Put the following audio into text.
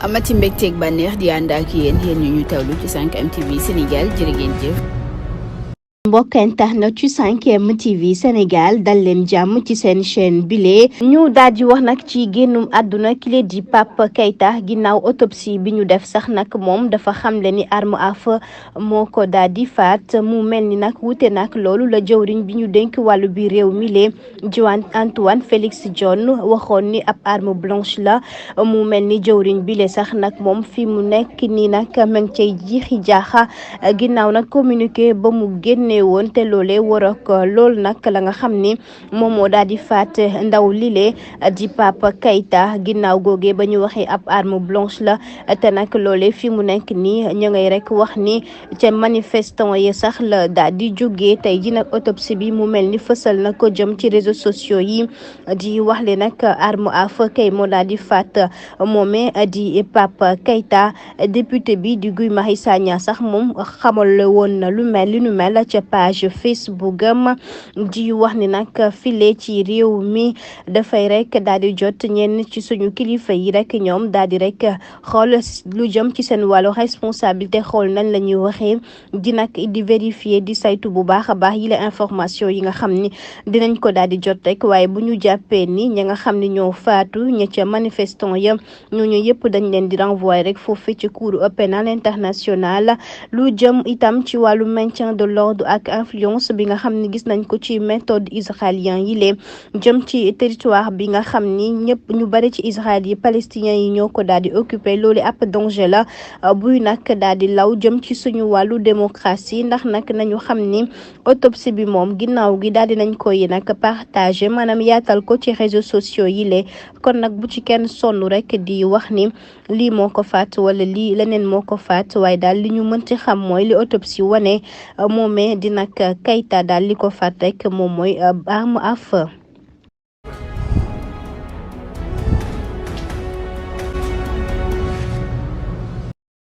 amati mbégteeg bànneex di ànd ak yéen ñu tawlu ci 5M TV Sénégal jërë ngeen jëf. mbokk internet ci 5M TV Sénégal dal leen jàmm ci seen chaîne bile ñu daal di wax nag ci génnum àdduna kile di Pape Keita ginnaaw autopsie bi ñu def sax nag moom dafa xamle ni arme à feu moo ko daal di faat mu mel ni nag wute nag loolu la jëwriñ bi ñu dénk wàllu bi réew mi lee Juan Antoine Félix Diome waxoon ni ab arme blanche la mu mel ni jëwriñ bile sax nag moom fi mu nekk nii nag ma ngi cay jiixi jaaxa ginnaaw nag communiqué ba mu génne woon te loolee war ak loolu nag la nga xam ni moom moo daal di faat ndaw lile di Pape Keita ginnaaw googee ba ñu waxee ab arme blanche la te nag loolee fi mu nekk nii ñu ngay rek wax ni ca manifestant yi sax la daal di jógee tey ji nag autopsie bi mu mel ni fësal na ko jëm ci réseaux sociaux yi di wax le nag arme à feu kay moo daal di faat moomee di Pape Keita député bi di Guy Marius Sagna sax moom xamal woon na lu mel li nu mel ca page Facebook am di wax ni nag file ci réew mi dafay rek daal di jot ñenn ci suñu kilifa yi rek ñoom daal di rek xool lu jëm ci seen wàllu responsabilité xool nañ la ñuy waxee di nag di vérifier di saytu bu baax a baax yi la information yi nga xam ni dinañ ko daal di jot rek waaye bu ñu jàppee ni ña nga xam ni ñoo faatu ña ca manifestant ya ñooñu yëpp dañ leen di renvoyer rek foofu ci cour pénal international lu jëm itam ci wàllu maintien de l'ordre ak influence bi nga xam ne gis nañ ko ci méthode israélien yi lee jëm ci territoire bi nga xam ni ñëpp ñu bari ci Israël yi palestiniens yi ñoo ko daal di occupé loolu ab danger la buy nag daal di law jëm ci suñu wàllu démocratie ndax nag nañu xam ni autopsie bi moom ginnaaw gi daal di nañ koy nag partagé maanaam yaatal ko ci réseaux sociaux yi lee kon nag bu ci kenn sonn rek di wax ni lii moo ko faat wala lii leneen moo ko faat waaye daal li ñu mënti xam mooy li autopsie wane moomee di nag Keita daal li ko faat rek moom mooy arme à feu